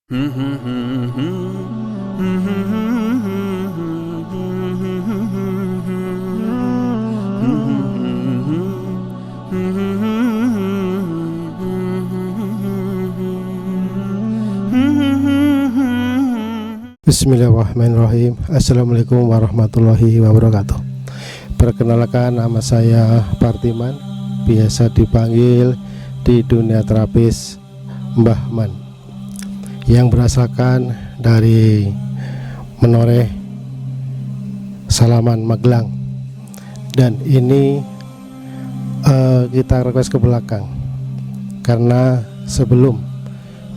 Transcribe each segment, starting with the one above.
Bismillahirrahmanirrahim. Assalamualaikum warahmatullahi wabarakatuh. Perkenalkan, nama saya Partiman, biasa dipanggil di dunia terapis Mbah Man, yang berasalkan dari Menoreh, Salaman, Magelang. Dan ini kita request ke belakang karena sebelum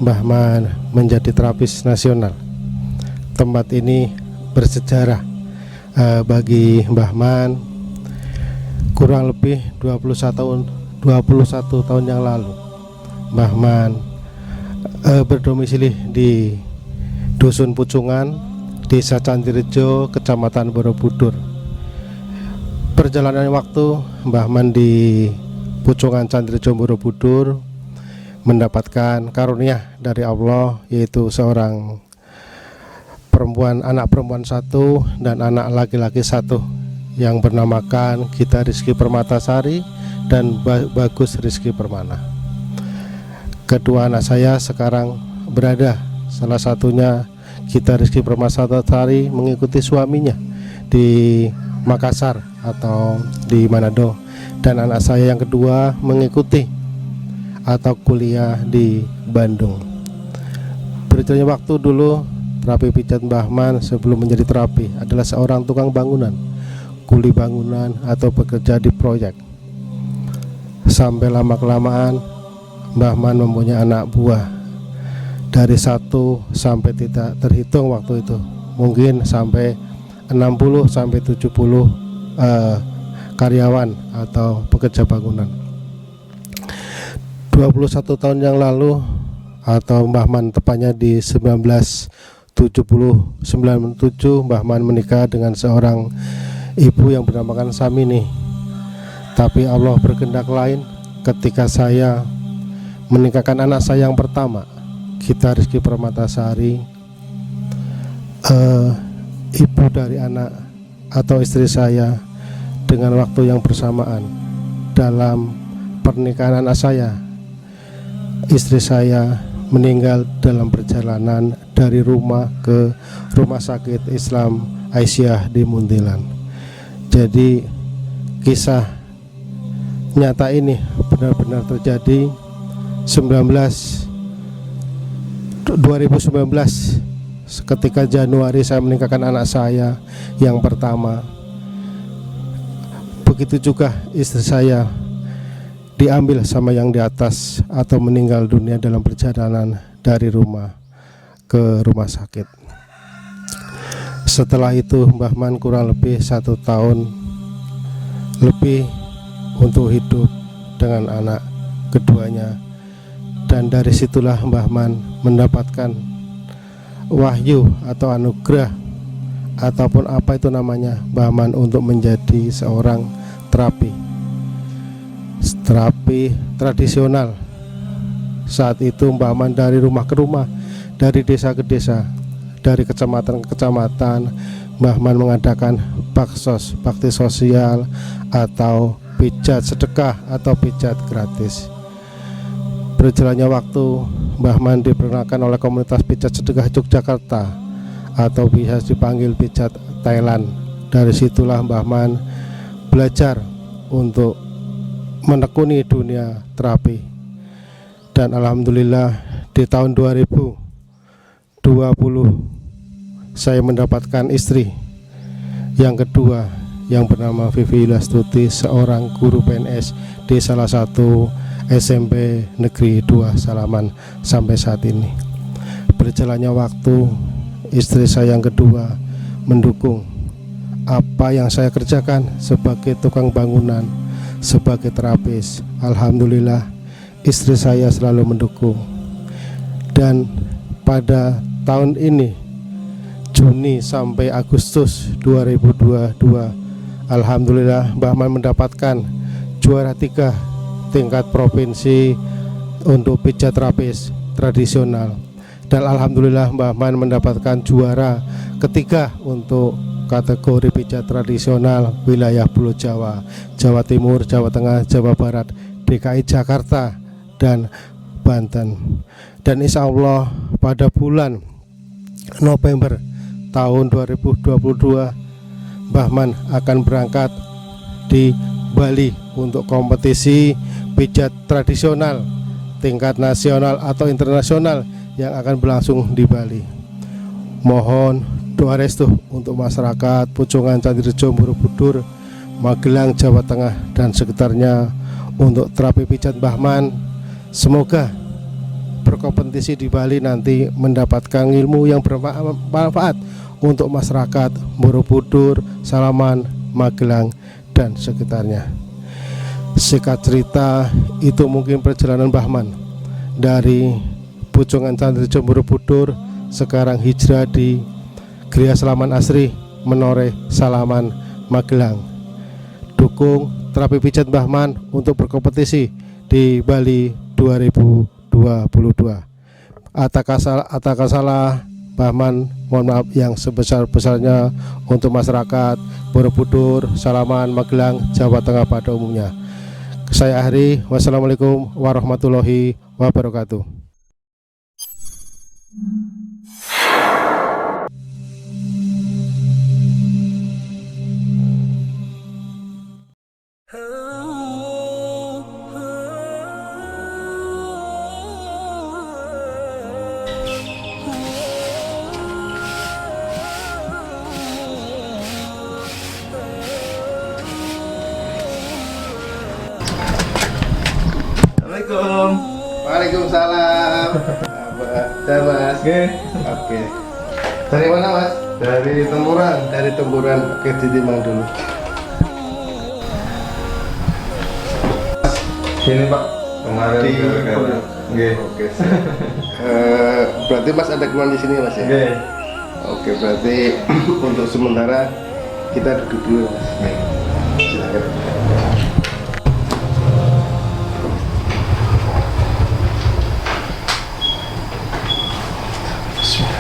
Mbah Man menjadi terapis nasional, tempat ini bersejarah bagi Mbah Man. Kurang lebih 21 tahun yang lalu Mbah Man berdomisili di Dusun Pucungan, Desa Candirejo, Kecamatan Borobudur. Perjalanan waktu Mbah Man di Pucungan Candirejo Borobudur mendapatkan karunia dari Allah, yaitu seorang anak perempuan satu dan anak laki-laki satu yang bernamakan Gita Rizky Permatasari dan Bagus Rizky Permana. Kedua anak saya sekarang berada, salah satunya Gita Rizky Permatasari mengikuti suaminya di Makassar atau di Manado, dan anak saya yang kedua mengikuti atau kuliah di Bandung. Berjalannya waktu dulu, terapi pijat Mbah Man sebelum menjadi terapi adalah seorang tukang bangunan, kuli bangunan atau bekerja di proyek. Sampai lama-kelamaan Mbah Man mempunyai anak buah dari 1 sampai tidak terhitung waktu itu, mungkin sampai 60 sampai 70 karyawan atau pekerja bangunan. 21 tahun yang lalu, atau Mbah Man tepatnya di 1997, Mbah Man menikah dengan seorang ibu yang bernamakan Samini. Tapi Allah berkehendak lain ketika saya menikahkan anak saya yang pertama, Gita Rizky Permatasari. Ibu dari anak atau istri saya dengan waktu yang bersamaan dalam pernikahan anak saya, istri saya meninggal dalam perjalanan dari rumah ke rumah sakit Islam Aisyah di Muntilan. Jadi kisah nyata ini benar-benar terjadi 2019 ketika Januari saya menikahkan anak saya yang pertama. Begitu juga istri saya diambil sama yang di atas atau meninggal dunia dalam perjalanan dari rumah ke rumah sakit. Setelah itu Mbah Man kurang lebih 1 tahun lebih untuk hidup dengan anak keduanya, dan dari situlah Mbah Man mendapatkan wahyu atau anugerah ataupun apa itu namanya Mbah Man untuk menjadi seorang terapi tradisional. Saat itu Mbah Man dari rumah ke rumah, dari desa ke desa, dari kecamatan ke kecamatan, Mbah Man mengadakan bakti sosial atau pijat sedekah atau pijat gratis. Berjalannya waktu, Mbah Man diperkenalkan oleh komunitas pijat sedekah Yogyakarta atau bisa dipanggil pijat Thailand. Dari situlah Mbah Man belajar untuk menekuni dunia terapi, dan alhamdulillah di tahun 2020 saya mendapatkan istri yang kedua yang bernama Vivi Lastuti, seorang guru PNS di salah satu SMP Negeri 2 Salaman. Sampai saat ini berjalannya waktu, istri saya yang kedua mendukung apa yang saya kerjakan sebagai tukang bangunan, sebagai terapis. Alhamdulillah istri saya selalu mendukung. Dan pada tahun ini Juni sampai Agustus 2022, alhamdulillah Mbah Man mendapatkan juara 3 tingkat provinsi untuk pijat terapis tradisional Dan alhamdulillah Mbah Man mendapatkan juara ketiga untuk kategori pijat tradisional wilayah Pulau Jawa, Jawa Timur, Jawa Tengah, Jawa Barat, DKI Jakarta, dan Banten. Dan insya Allah pada bulan November tahun 2022 Mbah Man akan berangkat di Bali untuk kompetisi pijat tradisional tingkat nasional atau internasional yang akan berlangsung di Bali. Mohon doa restu untuk masyarakat Pucungan Candirejo, Borobudur, Magelang, Jawa Tengah dan sekitarnya untuk terapi pijat Mbah Man. Semoga berkompetisi di Bali nanti mendapatkan ilmu yang bermanfaat untuk masyarakat Borobudur, Salaman, Magelang dan sekitarnya. Singkat cerita, itu mungkin perjalanan Mbah Man dari Pucungan Candirejo, Borobudur, sekarang hijrah di Gria Salaman Asri, Menoreh, Salaman, Magelang. Dukung terapi pijat Mbah Man untuk berkompetisi di Bali 2022. Atakasalah Mbah Man, mohon maaf yang sebesar-besarnya untuk masyarakat Borobudur, Salaman, Magelang, Jawa Tengah pada umumnya. Saya akhiri, wassalamualaikum warahmatullahi wabarakatuh. Assalamualaikum. Waalaikumsalam. Mas. Oke. Dari mana Mas? Dari Tempuran. Dari Tempuran. Oke, ditimbang dulu. Sini Pak. Kemarin Di gara-gara. Nggih. Oke. Berarti Mas ada keluhan di sini Mas ya? Nggih. Oke, berarti untuk sementara kita duduk dulu Mas. Silakan.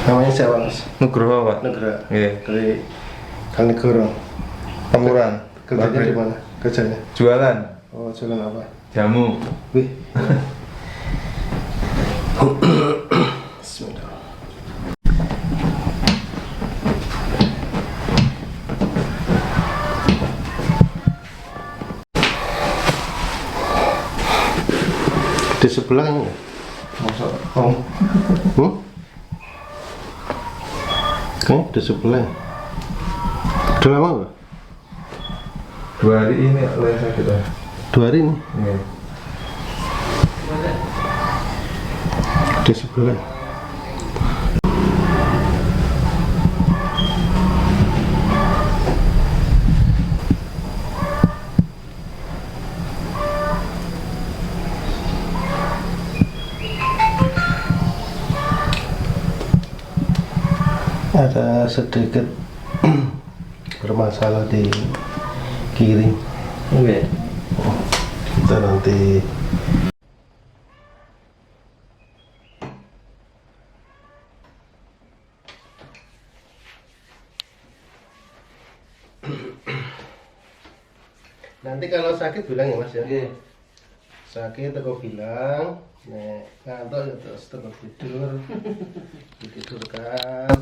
Namanya siapa Mas? Nugroho Pak. Negara. Nggih. Dari Kang Negoro. Tempuran. Kerjanya di mana? Kerjanya? Jualan Oh, jualan apa? jamu. Wih. Bismillah. Di sebelahnya. Masa? Oh. Di sebelah. Udah lama Pak? 2 hari ini oleh sakit. 2 hari ini? Nggih. Di sebelah. Ada sedikit bermasalah di kiri. Nggih. Kita nanti kalau sakit bilang ya Mas ya. Nggih. Sakit aku bilang, nek ngantuk ya terus tidur. Ditidurkan.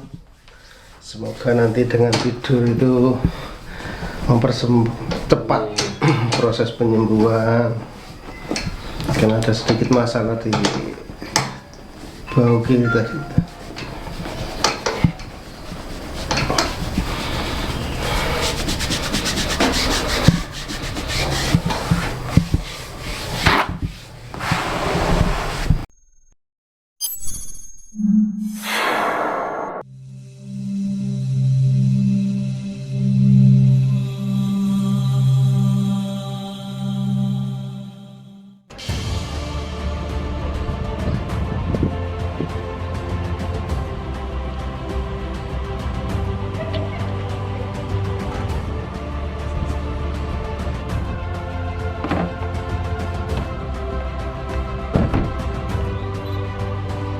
Semoga nanti dengan tidur itu mempercepat proses penyembuhan. Karena ada sedikit masalah di bau kiri tadi.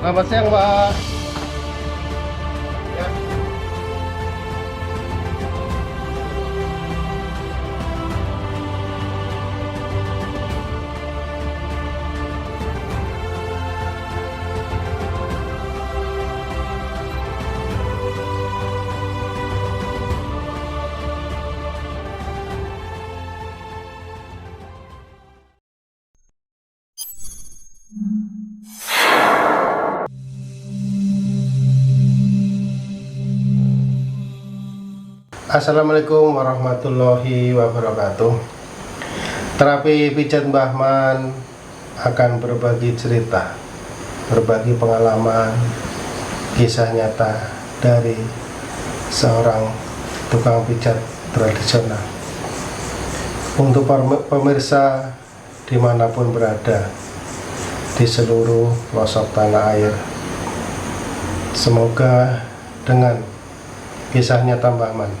Selamat siang, Pak. Assalamualaikum warahmatullahi wabarakatuh. Terapi pijat Mbah Man akan berbagi cerita, berbagi pengalaman, kisah nyata dari seorang tukang pijat tradisional. Untuk pemirsa dimanapun berada di seluruh pelosok tanah air, semoga dengan kisah nyata Mbah Man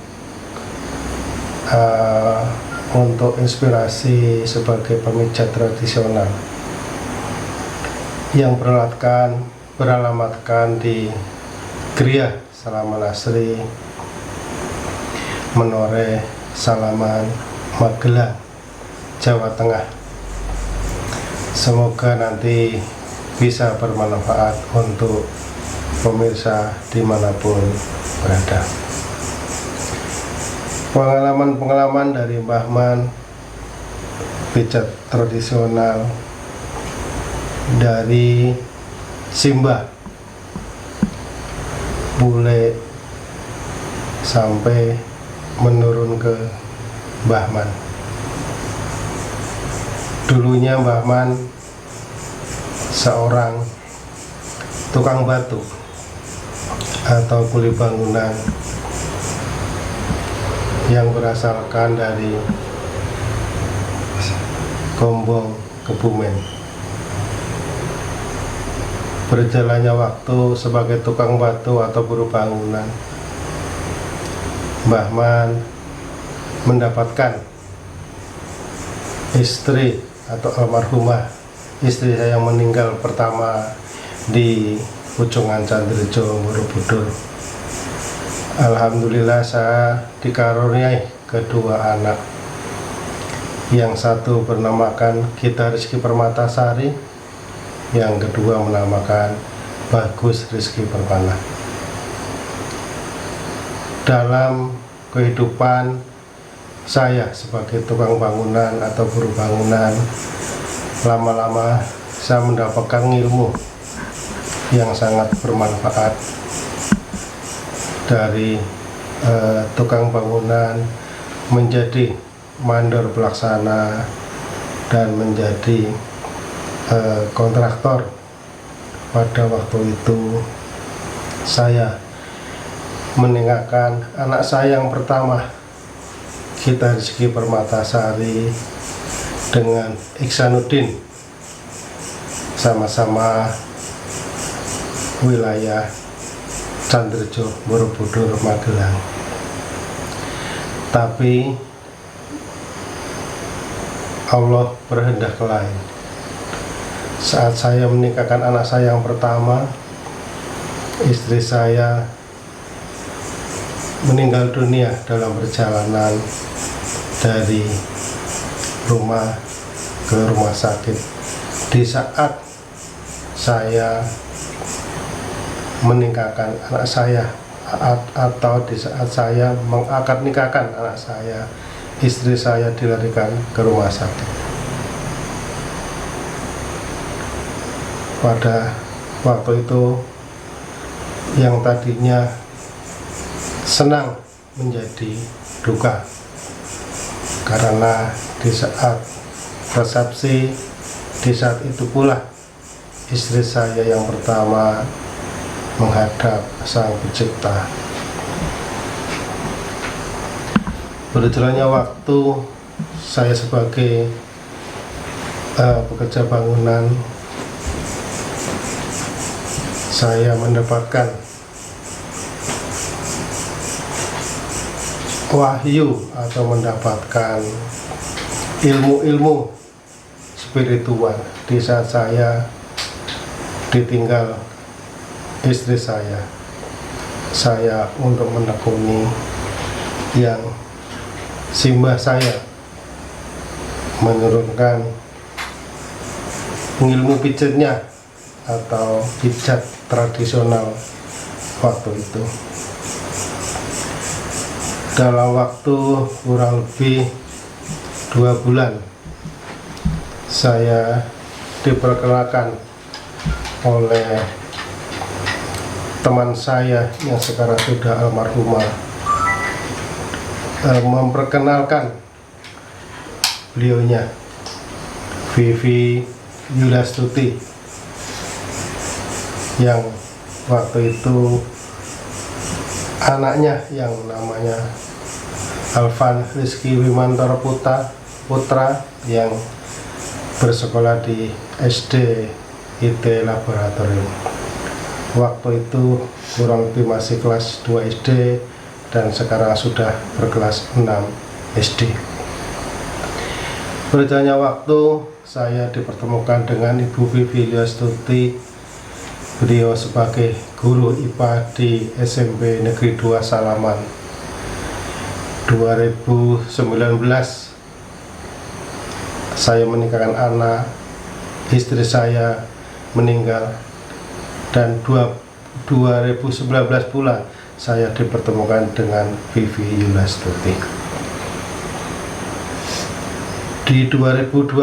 untuk inspirasi sebagai pemijat tradisional yang beralamatkan di Griya Salaman Asri, Menoreh, Salaman, Magelang, Jawa Tengah. Semoga nanti bisa bermanfaat untuk pemirsa dimanapun berada. Pengalaman-pengalaman dari Mbah Man, pijat tradisional dari Simbah, bule, sampai menurun ke Mbah Man. Dulunya Mbah Man seorang tukang batu atau kuli bangunan yang berasalkan dari Gombong, Kebumen. Berjalannya waktu sebagai tukang batu atau buruh bangunan, Mbah Man mendapatkan istri atau almarhumah istri saya yang meninggal pertama di Pucungan Candrejo, Borobudur. Alhamdulillah saya dikaruniai kedua anak. Yang satu bernamakan Gita Rizky Permatasari, yang kedua menamakan Bagus Rizky Permana. Dalam kehidupan saya sebagai tukang bangunan atau buruh bangunan, lama-lama saya mendapatkan ilmu yang sangat bermanfaat dari tukang bangunan menjadi mandor pelaksana dan menjadi kontraktor. Pada waktu itu saya meninggalkan anak saya yang pertama, Gita Rizky Permatasari, dengan Iksanuddin, sama-sama wilayah Candrejo, Borobudur, Magelang. Tapi Allah berkehendak lain. Saat saya menikahkan anak saya yang pertama, istri saya meninggal dunia dalam perjalanan dari rumah ke rumah sakit. Di saat saya menikahkan anak saya atau di saat saya mengakad nikahkan anak saya, istri saya dilarikan ke rumah sakit. Pada waktu itu yang tadinya senang menjadi duka, karena di saat resepsi, di saat itu pula istri saya yang pertama menghadap Sang Pencipta. Berjalannya waktu, saya sebagai pekerja bangunan, saya mendapatkan wahyu atau mendapatkan ilmu-ilmu spiritual di saat saya ditinggal istri saya untuk menekuni yang simbah saya menurunkan ilmu pijatnya atau pijat tradisional waktu itu. Dalam waktu kurang lebih 2 bulan saya diperkenalkan oleh teman saya yang sekarang sudah almarhumah, memperkenalkan beliaunya, Vivi Yuliastuti, yang waktu itu anaknya yang namanya Alvan Rizky Wimantoro Putra yang bersekolah di SD IT Laboratorium. Waktu itu kurang lebih masih kelas 2 SD dan sekarang sudah berkelas 6 SD. Berjalannya waktu, saya dipertemukan dengan Ibu Vivi Yuliastuti. Beliau sebagai guru IPA di SMP Negeri 2 Salaman. 2019 saya menikahkan anak, istri saya meninggal, dan 2019 pula saya dipertemukan dengan Vivi Yuliastuti. Di 2020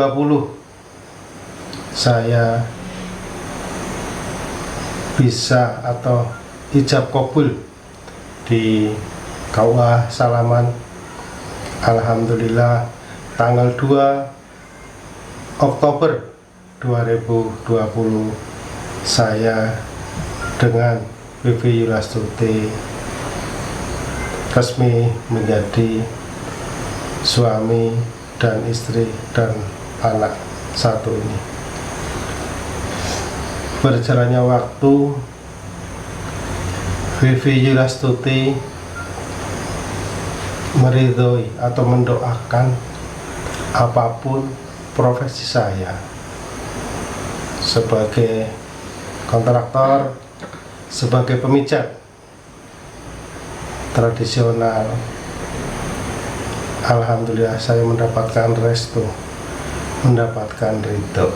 saya bisa atau ijab kabul di KUA Salaman. Alhamdulillah tanggal 2 Oktober 2020 saya dengan Vivi Yuliastuti resmi menjadi suami dan istri dan anak satu ini. Berjalannya waktu, Vivi Yuliastuti meridhoi atau mendoakan apapun profesi saya sebagai kontraktor, sebagai pemijat tradisional. Alhamdulillah saya mendapatkan restu, mendapatkan ridho.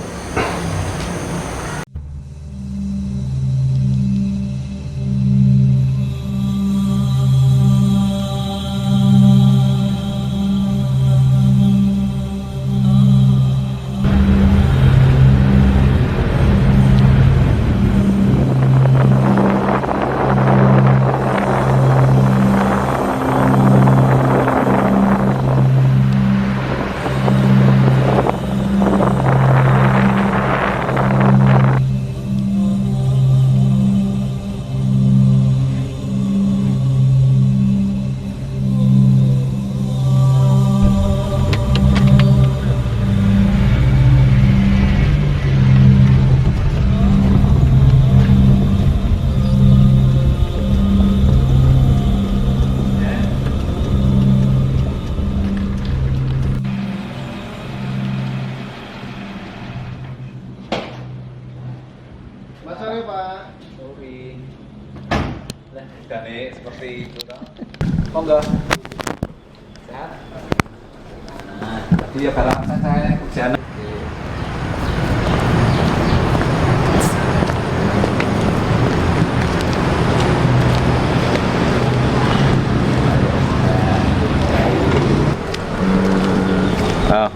Mas sore Pak. Sorry. Lah, gane seperti itu toh. Monggo. Sehat. Nah, tadi ya barang saya kerjaan. Oh,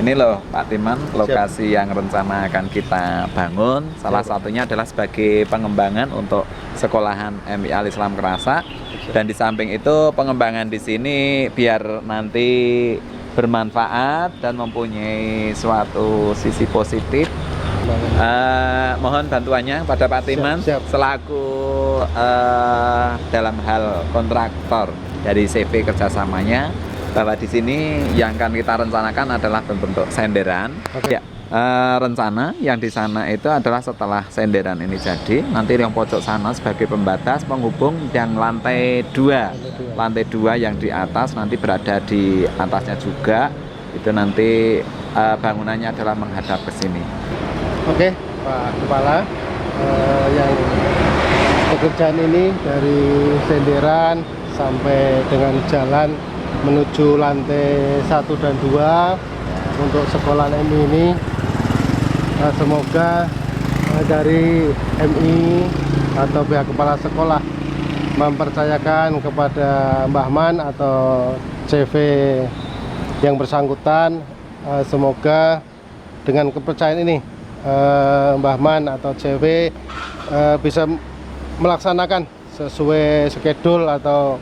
ini loh Pak Timan, lokasi yang rencana akan kita bangun. Salah satunya adalah sebagai pengembangan untuk sekolahan MI Al Islam Kerasa. Dan di samping itu pengembangan di sini biar nanti bermanfaat dan mempunyai suatu sisi positif. Mohon bantuannya pada Pak Timan selaku dalam hal kontraktor dari CV kerjasamanya, bahwa di sini yang akan kita rencanakan adalah berbentuk senderan. Oke. Ya, rencana yang di sana itu adalah setelah senderan ini jadi, nanti yang pojok sana sebagai pembatas penghubung yang lantai 2 yang di atas nanti berada di atasnya juga. Itu nanti bangunannya adalah menghadap ke sini. Oke, Pak Kepala, yang pekerjaan ini dari senderan sampai dengan jalan menuju lantai 1 dan 2 untuk sekolah MI ini, semoga dari MI atau pihak kepala sekolah mempercayakan kepada Mbah Man atau CV yang bersangkutan. Semoga dengan kepercayaan ini Mbah Man atau CV bisa melaksanakan sesuai skedul atau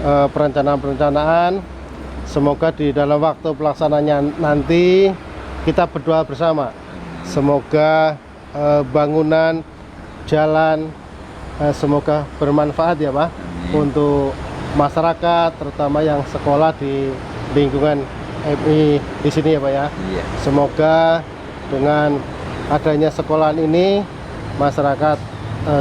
perencanaan-perencanaan. Semoga di dalam waktu pelaksananya nanti kita berdoa bersama. Semoga bangunan jalan semoga bermanfaat ya Pak untuk masyarakat, terutama yang sekolah di lingkungan MI di sini ya Pak ya. Iya. Semoga dengan adanya sekolahan ini masyarakat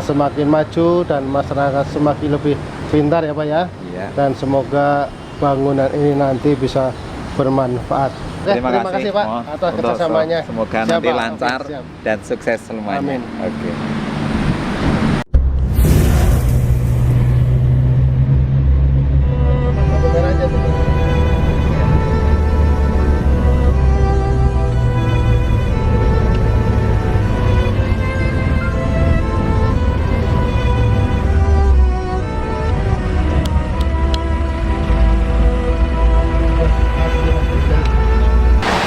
semakin maju dan masyarakat semakin lebih pintar ya Pak ya. Iya. Dan semoga bangunan ini nanti bisa bermanfaat. Terima kasih Pak Mo, atas untuk kerjasamanya. semoga Siap, nanti Pak. lancar Oke, siap. dan sukses semuanya. Amin. Oke.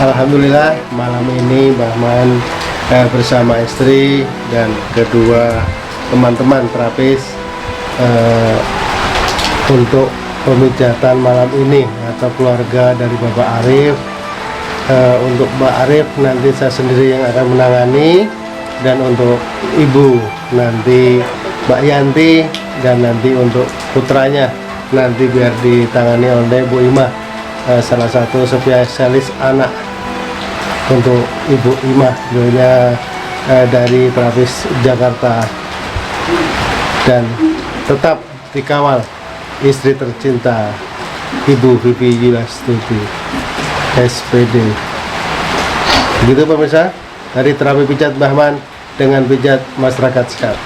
Alhamdulillah malam ini Mbah Man bersama istri dan kedua teman-teman terapis untuk pemijatan malam ini atau keluarga dari Bapak Arif. Untuk Mbak Arif nanti saya sendiri yang akan menangani, dan untuk Ibu nanti Mbak Yanti, dan nanti untuk putranya nanti biar ditangani oleh Bu Imah, salah satu spesialis anak. Untuk Ibu Imah, beliaunya dari terapis Jakarta, dan tetap dikawal istri tercinta Ibu Vivi Yulastuti SPD. Begitu pemirsa, dari terapi pijat Mbah Man dengan pijat masyarakat sehat.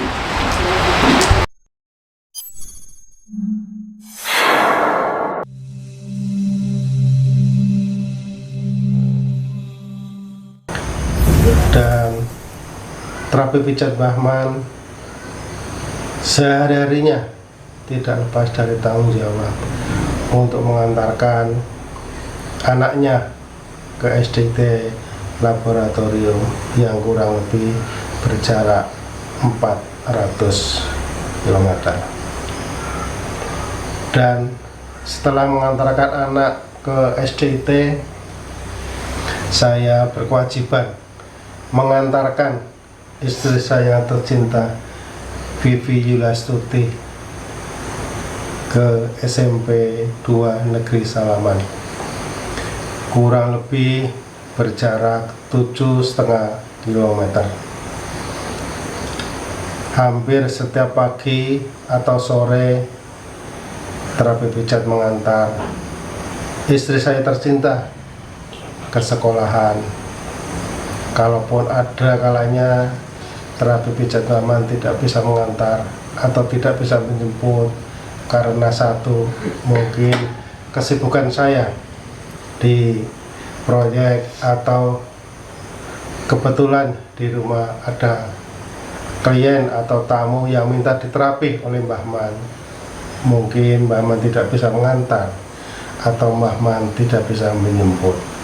Dan terapi pijat Mbah Man sehari-harinya tidak lepas dari tanggung jawab untuk mengantarkan anaknya ke SDT laboratorium yang kurang lebih berjarak 400 km. Dan setelah mengantarkan anak ke SDT, saya berkewajiban mengantarkan istri saya tercinta Vivi Yulastuti ke SMP 2 Negeri Salaman, kurang lebih berjarak 7,5 km. Hampir setiap pagi atau sore terapi pijat mengantar istri saya tercinta ke sekolahan. Kalaupun ada kalanya terapi pijat Mbah Man tidak bisa mengantar atau tidak bisa menjemput karena satu, mungkin kesibukan saya di proyek, atau kebetulan di rumah ada klien atau tamu yang minta diterapi oleh Mbah Man. Mungkin Mbah Man tidak bisa mengantar atau Mbah Man tidak bisa menjemput.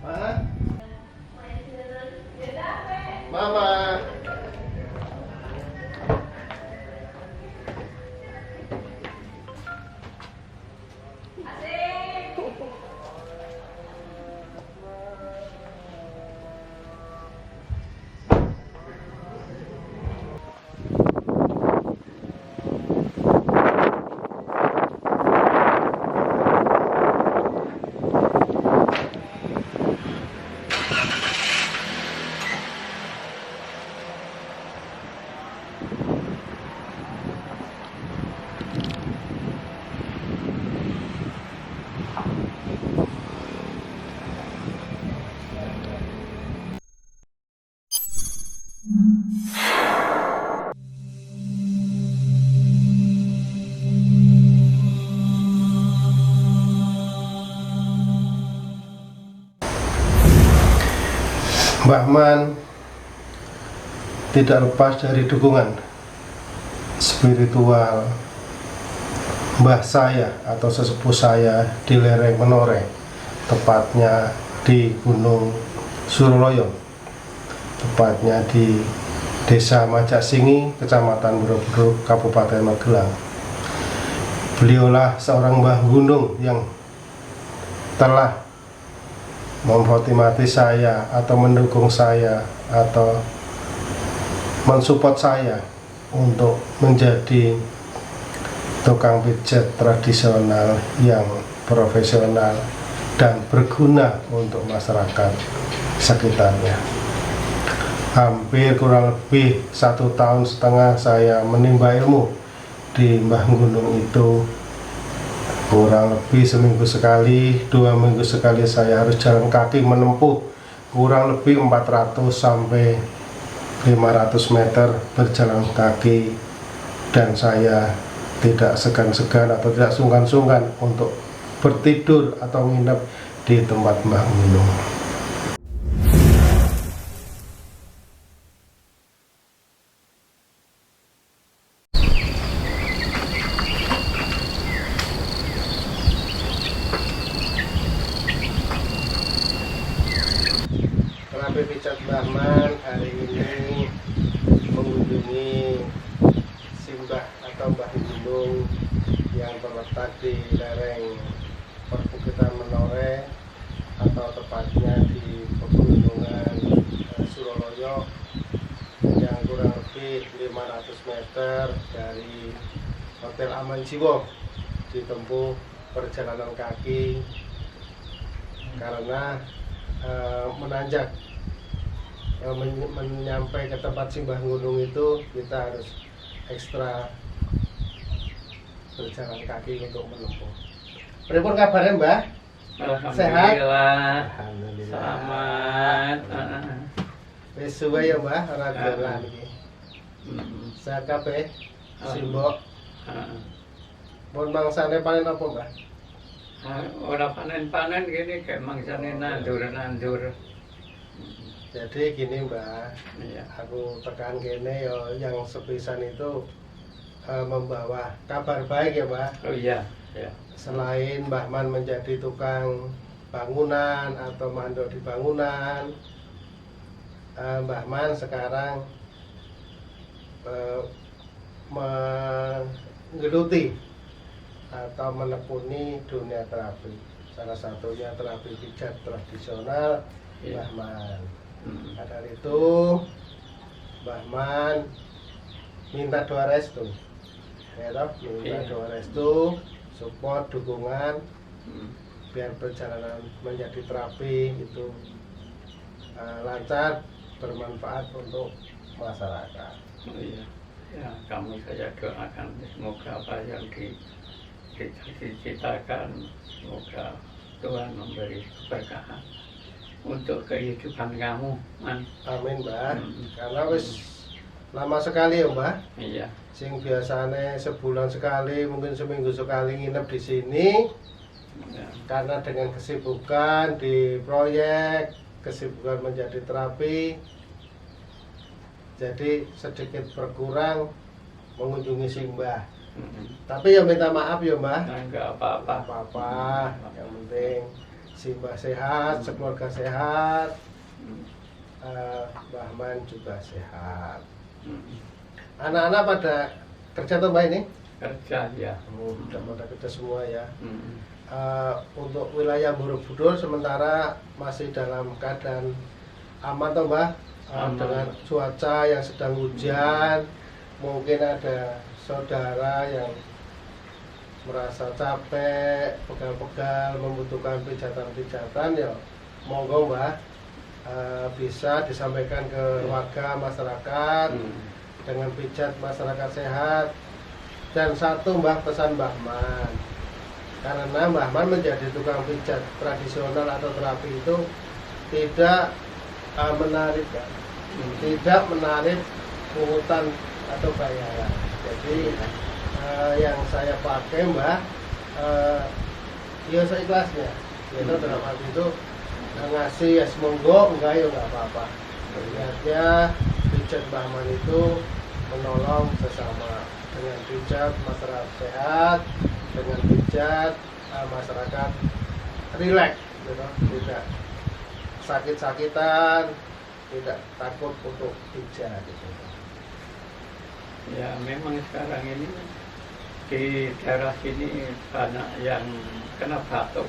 Pak, Mbah Man tidak lepas dari dukungan spiritual mbah saya atau sesepuh saya di lereng Menoreh, tepatnya di Gunung Suroloyo, tepatnya di Desa Majak-Singi, Kecamatan Borobudur, Kabupaten Magelang. Beliaulah seorang mbah gunung yang telah memmotivasi saya atau mendukung saya atau mensupport saya untuk menjadi tukang pijat tradisional yang profesional dan berguna untuk masyarakat sekitarnya. Hampir kurang lebih 1,5 tahun saya menimba ilmu di Mbah Gunung itu. Kurang lebih seminggu sekali, 2 minggu sekali saya harus jalan kaki menempuh kurang lebih 400 sampai 500 meter berjalan kaki, dan saya tidak segan-segan atau tidak sungkan-sungkan untuk bertidur atau nginep di tempat Mbah Gunung. Terapi pijat Mbah Man hari ini mengunjungi Simbah atau Mbah Gunung yang terletak di lereng perbukitan Menoreh atau tepatnya di pegunungan Suroloyo yang kurang lebih 500 meter dari Hotel Aman Jiwo. Ditempuh perjalanan kaki karena menanjak menyampai ke tempat Simbah Gunung itu kita harus ekstra berjalan kaki untuk menempuh. Pripun kabarnya Mbah? Sehat? Alhamdulillah. Selamat. Wis suwe ya Mbah ora dolan iki. Sehat kabeh? Simbok. Pun mangsane panen apa Mbah? Ora panen-panen gini kayak mangsane nandur. Jadi gini Mbah, Iya. aku tekan kene ya yang sepisan itu membawa kabar baik ya Mbah. Oh iya, ya. Selain Mbah Man menjadi tukang bangunan atau mandor di bangunan, Mbah Man sekarang menggeluti atau menekuni dunia terapi. Salah satunya terapi pijat tradisional Iya. Mbah Man. Nah, dari itu Mbah Man minta doa restu, ya toh? Minta Iya. doa restu, support, dukungan Hmm. biar perjalanan menjadi terapi itu lancar, bermanfaat untuk masyarakat. Oh iya. Ya, kamu saya doakan semoga apa yang dicita-citakan, semoga Tuhan memberi keberkahan untuk kehidupan kamu, Man. Amin Mbah. Hmm. Karena wis lama sekali ya Mbah. Iya. Sing biasanya sebulan sekali, mungkin seminggu sekali nginep di sini. Ya. Karena dengan kesibukan di proyek, kesibukan menjadi terapi, jadi sedikit berkurang mengunjungi Simbah. Tapi ya minta maaf ya Mbah. Enggak apa-apa. Apa-apa, yang penting Simbah sehat, sekeluarga sehat, Mbah Man juga sehat. Anak-anak pada kerja tuh Mbak ini? Kerja ya. Sudah pada kerja semua ya. Hmm. Untuk wilayah Borobudur sementara masih dalam keadaan aman toh Mbah. Aman. Dengan cuaca yang sedang hujan, mungkin ada saudara yang merasa capek, pegal-pegal, membutuhkan pijatan-pijatan, ya monggo Mbah, bisa disampaikan ke warga masyarakat dengan pijat masyarakat sehat. Dan satu Mbah, pesan Mbah Man, karena Mbah Man menjadi tukang pijat tradisional atau terapi itu tidak menarik ya, tidak menarik pungutan atau bayaran. Jadi yang saya pakai Mbah, ya seikhlasnya. Itu dalam arti itu ngasih ya monggo, enggak ya enggak apa-apa. Niatnya pijat Mbah Man itu menolong sesama, dengan pijat masyarakat sehat, dengan pijat masyarakat rileks, gitu. Tidak sakit-sakitan, tidak takut untuk pijat. Gitu. Ya memang sekarang ini di daerah sini banyak yang kena batuk,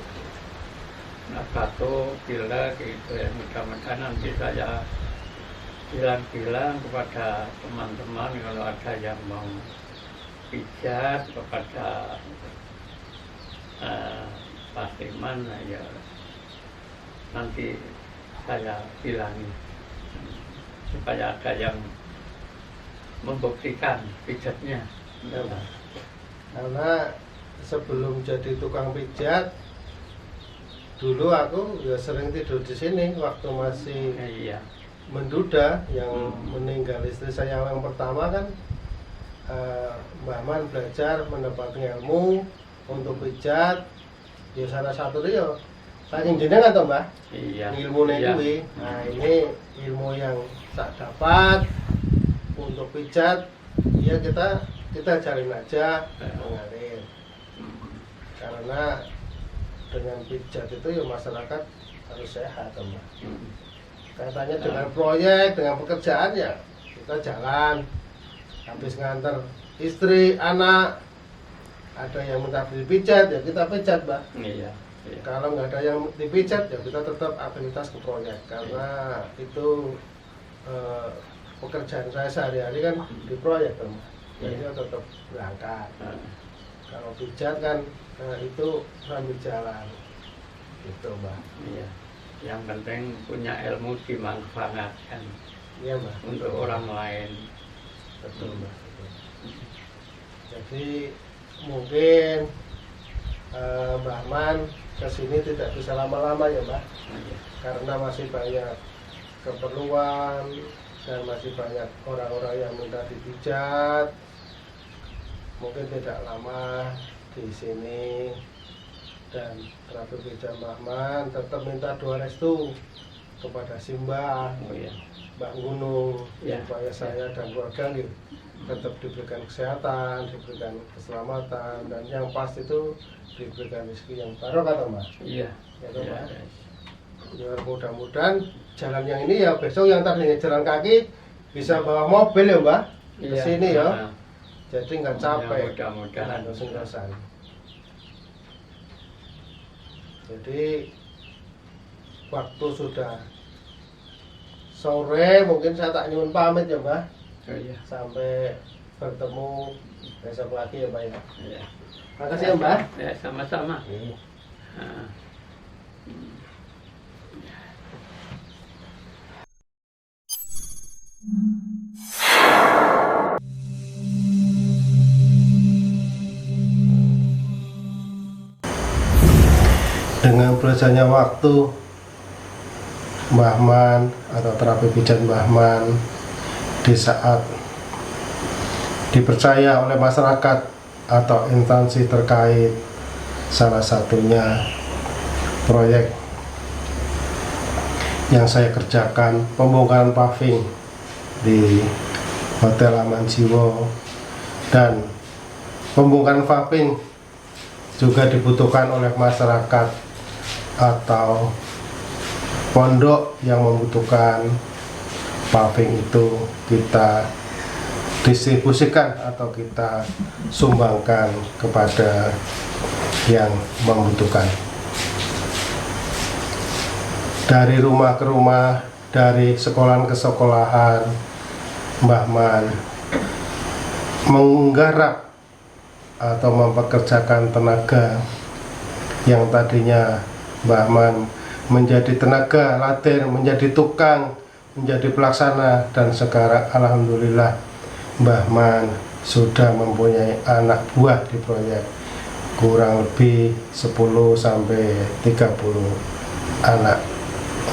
pilek gitu ya. Mudah-mudahan nanti saya bilang kepada teman-teman kalau ada yang mau pijat kepada Pak Timan, ya nanti saya bilangi supaya ada yang membuktikan pijatnya. Ya, Pak. Karena sebelum jadi tukang pijat, dulu aku ya sering tidur di sini waktu masih Iya. menduda. Yang meninggal istri saya yang pertama kan Mbah Man belajar mendapatkan ilmu untuk pijat. Ya salah satu dia saya jenengan atau Mbah? Iya. Ilmu Iya. kuwi. Nah, ini ilmu yang tak dapat untuk pijat. Ya kita jalin aja mengalir. Karena dengan pijat itu ya masyarakat harus sehat, Mbah. Katanya dengan proyek, dengan pekerjaan ya kita jalan. Habis nganter istri, anak, ada yang minta dipijat ya kita pijat, Mbah. Iya. Iya. Kalau nggak ada yang dipijat ya kita tetap aktivitas ke proyek, karena itu pekerjaan saya sehari-hari kan di proyek, Mbah. Jadi tetap berangkat. Kalau pijat kan itu sambil jalan gitu, Mbah. Iya. Yang penting punya ilmu dimanfaatkan Iya, Mbah. untuk orang lain. Betul, Mbah. Betul. Jadi mungkin Mbah Man kesini tidak bisa lama-lama ya, Mbah, Iya. karena masih banyak keperluan dan masih banyak orang-orang yang minta dipijat. Mungkin tidak lama di sini, dan terapi pijat Mbah Man tetap minta doa restu kepada Simbah, Oh iya. Mbak Gunung, Ya. supaya saya dan keluarga nih tetap diberikan kesehatan, diberikan keselamatan, dan yang pasti itu diberikan rezeki yang barokah, Mbak. Iya. Ya, toh, Iya. Mbak? Ya, mudah-mudahan jalan yang ini ya besok yang tadinya jalan kaki bisa bawa mobil ya, Mbak, ke Iya. sini ya. Nah, Jadi nggak capek. ya, mudah-mudahan. Dosen-dosen. Jadi waktu sudah sore, mungkin saya tak nyuwun pamit ya, Mbak. Oh iya. Sampai bertemu besok lagi ya, Mbak ya. Iya. Makasih ya, Mbak. Ya, sama-sama. Iya. Nah. Dengan berjalannya waktu, Mbah Man atau terapi pijat Mbah Man di saat dipercaya oleh masyarakat atau instansi terkait, salah satunya proyek yang saya kerjakan, pembongkaran paving di Hotel Aman Jiwo, dan pembongkaran paving juga dibutuhkan oleh masyarakat atau pondok yang membutuhkan paving, itu kita distribusikan atau kita sumbangkan kepada yang membutuhkan. Dari rumah ke rumah, dari sekolahan ke sekolahan, Mbah Man menggarap atau mempekerjakan tenaga yang tadinya Mbah Man menjadi tenaga laten, menjadi tukang, menjadi pelaksana, dan sekarang alhamdulillah Mbah Man sudah mempunyai anak buah di proyek, kurang lebih 10 sampai 30 anak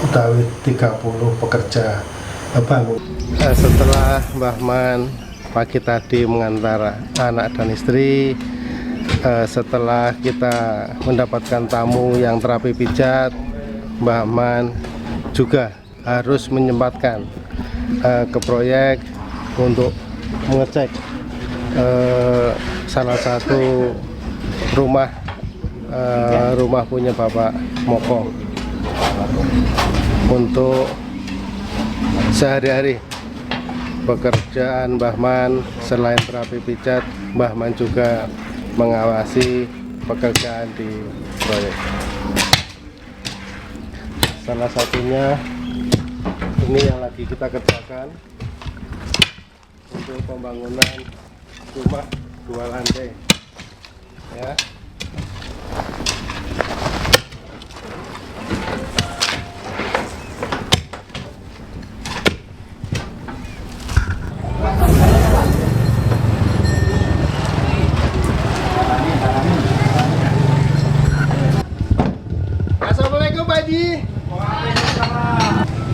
utawi 30 pekerja bangun. Setelah Mbah Man pagi tadi mengantar anak dan istri, setelah kita mendapatkan tamu yang terapi pijat, Mbah Man juga harus menyempatkan ke proyek untuk mengecek salah satu rumah punya Bapak Moko untuk sehari-hari pekerjaan Mbah Man. Selain terapi pijat, Mbah Man juga mengawasi pekerjaan di proyek. Salah satunya ini yang lagi kita kerjakan untuk pembangunan rumah 2 lantai ya. Assalamualaikum Pak Haji.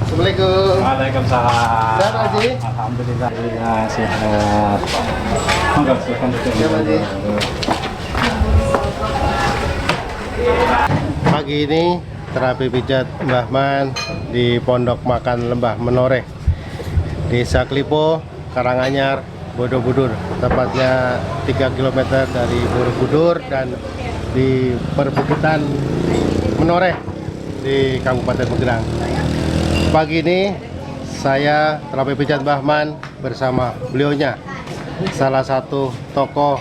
Assalamualaikum. Waalaikumsalam. Sehat, Pak Haji? Alhamdulillah ya, sehat. Monggo silakan duduk. Ya, Pak Haji. Pagi ini terapi pijat Mbah Man di Pondok Makan Lembah Menoreh, Desa Klipo, Karanganyar, Borobudur. Tepatnya 3 km dari Borobudur dan di perbukitan Menoreh di Kabupaten Magelang. Pagi ini saya terapi pijat Mbah Man bersama beliaunya, salah satu tokoh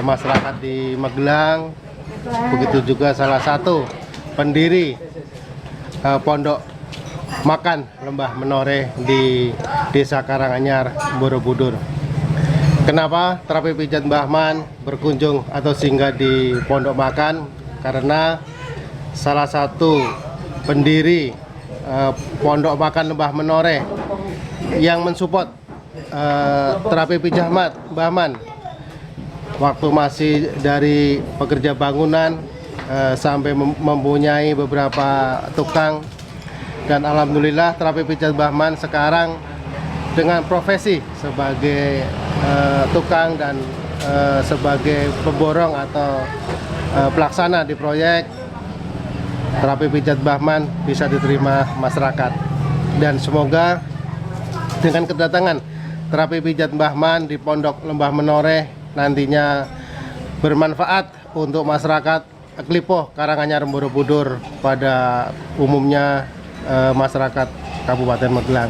masyarakat di Magelang, begitu juga salah satu pendiri Pondok Makan Lembah Menoreh di Desa Karanganyar, Borobudur. Kenapa terapi pijat Mbah Man berkunjung atau singgah di Pondok Makan? Karena salah satu pendiri Pondok Makan Lembah Menoreh yang mensupport terapi pijat Mbah Man waktu masih dari pekerja bangunan sampai mempunyai beberapa tukang, dan alhamdulillah terapi pijat Mbah Man sekarang dengan profesi sebagai tukang dan sebagai pemborong atau pelaksana di proyek. Terapi pijat Mbah Man bisa diterima masyarakat, dan semoga dengan kedatangan terapi pijat Mbah Man di Pondok Lembah Menoreh nantinya bermanfaat untuk masyarakat Klipo, Karanganyar, Borobudur, pada umumnya masyarakat Kabupaten Magelang.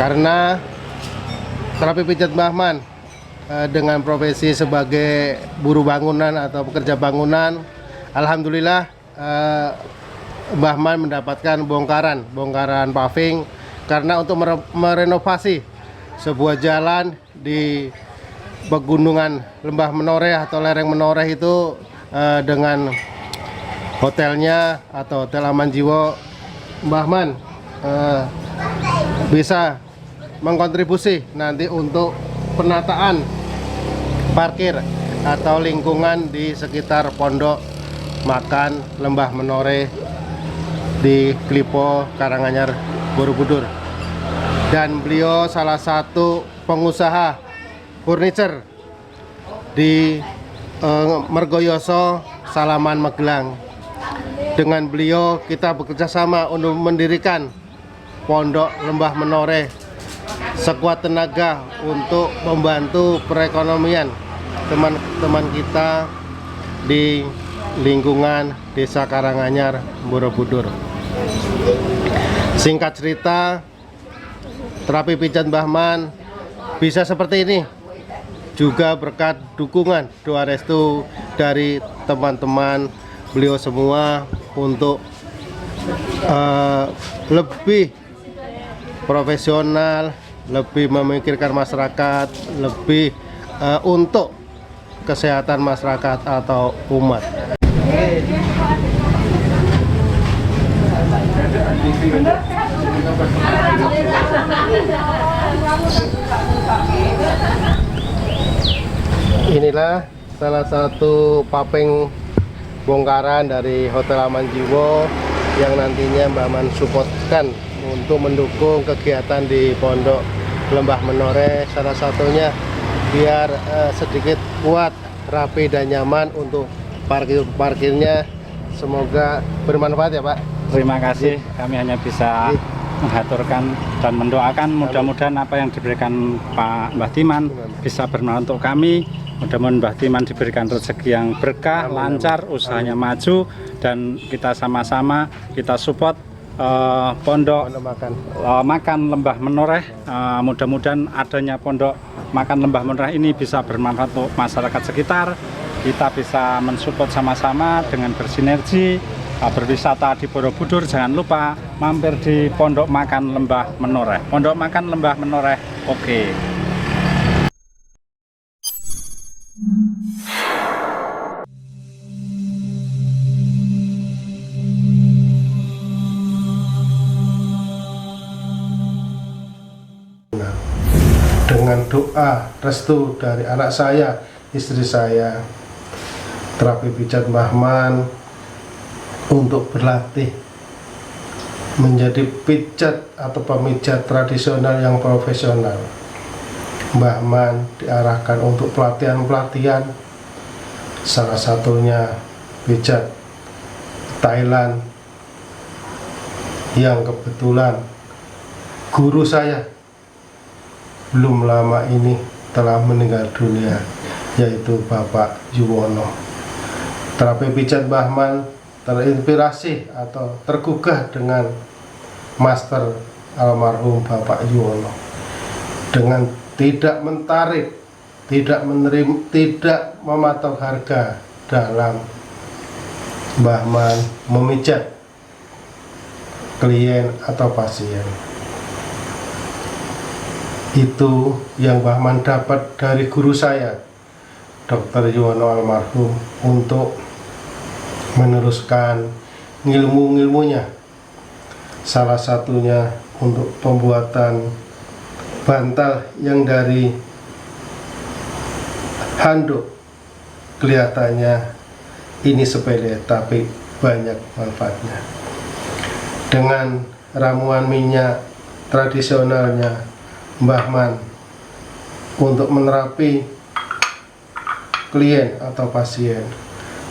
Karena terapi pijat Mbah Man dengan profesi sebagai buruh bangunan atau pekerja bangunan, alhamdulillah Mbah Man mendapatkan bongkaran paving karena untuk merenovasi sebuah jalan di pegunungan Lembah Menoreh atau lereng Menoreh itu dengan hotelnya atau Hotel Aman Jiwo. Mbah Man bisa mengkontribusi nanti untuk penataan parkir atau lingkungan di sekitar Pondok Makan Lembah Menoreh di Klipo, Karanganyar, Borobudur. Dan beliau salah satu pengusaha furniture di Mergoyoso, Salaman, Magelang. Dengan beliau kita bekerja sama untuk mendirikan Pondok Lembah Menoreh sekuat tenaga untuk membantu perekonomian teman-teman kita di lingkungan Desa Karanganyar, Borobudur. Singkat cerita, terapi pijat Mbah Man bisa seperti ini juga berkat dukungan doa restu dari teman-teman beliau semua untuk lebih profesional, lebih memikirkan masyarakat, lebih untuk kesehatan masyarakat atau umat. Inilah salah satu paving bongkaran dari Hotel Aman Jiwo yang nantinya Mbah Man supportkan untuk mendukung kegiatan di Pondok Lembah Menoreh. Salah satunya biar sedikit kuat, rapi dan nyaman untuk parkirnya Semoga bermanfaat ya Pak. Terima kasih, kami hanya bisa mengaturkan dan mendoakan mudah-mudahan apa yang diberikan Pak Mbah Timan bisa bermanfaat untuk kami. Mudah-mudahan Mbah Timan diberikan rezeki yang berkah, lancar, usahanya maju, dan kita sama-sama kita support pondok makan Lembah Menoreh. Mudah-mudahan adanya pondok makan Lembah Menoreh ini bisa bermanfaat untuk masyarakat sekitar. Kita bisa mensupport sama-sama dengan bersinergi. Berwisata di Borobudur, jangan lupa mampir di Pondok Makan Lembah Menoreh. Pondok Makan Lembah Menoreh, oke. Dengan doa restu dari anak saya, istri saya, terapi pijat Mbah Man untuk berlatih menjadi pijat atau pemijat tradisional yang profesional. Mbah Man diarahkan untuk pelatihan-pelatihan, salah satunya pijat Thailand, yang kebetulan guru saya belum lama ini telah meninggal dunia, yaitu Bapak Yuwono. Terapi pijat Mbah Man terinspirasi atau tergugah dengan master almarhum Bapak Yuwono, dengan tidak mentarik, tidak menerima, tidak mematok harga dalam Mbah Man memijat klien atau pasien. Itu yang Mbah Man dapat dari guru saya, Dr. Yuwono almarhum, untuk meneruskan ilmu-ilmunya. Salah satunya untuk pembuatan bantal yang dari handuk. Kelihatannya ini sepele tapi banyak manfaatnya. Dengan ramuan minyak tradisionalnya Mbah Man untuk menerapi klien atau pasien.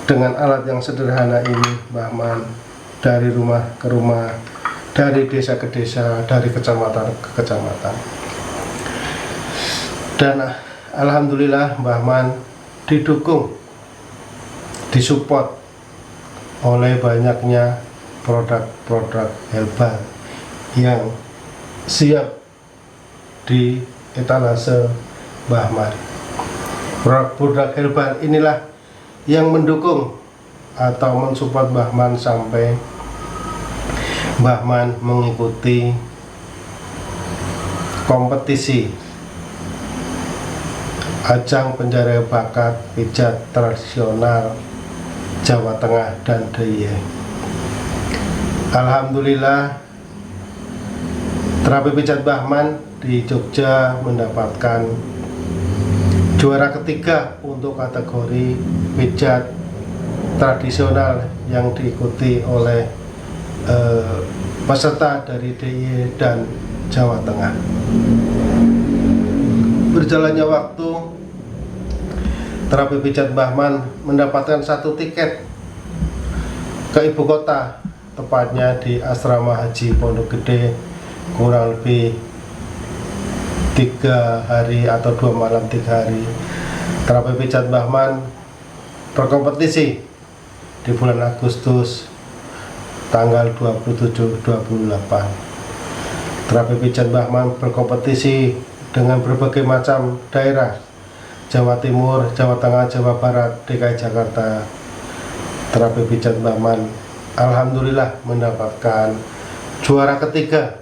Dengan alat yang sederhana ini, Mbah Man dari rumah ke rumah, dari desa ke desa, dari kecamatan ke kecamatan. Dan alhamdulillah Mbah Man didukung, disupport oleh banyaknya produk-produk herbal yang siap di etalase Mbah Man. Produk-produk herbal inilah yang mendukung atau mensupport Mbah Man sampai Mbah Man mengikuti kompetisi ajang pencarian bakat pijat tradisional Jawa Tengah dan DIY. Alhamdulillah, terapi pijat Mbah Man di Jogja mendapatkan juara ketiga untuk kategori pijat tradisional yang diikuti oleh peserta dari DIY dan Jawa Tengah. Berjalannya waktu, terapi pijat Mbah Man mendapatkan 1 tiket ke ibu kota, tepatnya di Asrama Haji Pondok Gede, kurang lebih 3 hari atau 2 malam 3 hari. Terapi pijat Mbah Man berkompetisi di bulan Agustus tanggal 27-28. Terapi pijat Mbah Man berkompetisi dengan berbagai macam daerah, Jawa Timur, Jawa Tengah, Jawa Barat, DKI Jakarta. Terapi pijat Mbah Man alhamdulillah mendapatkan juara ketiga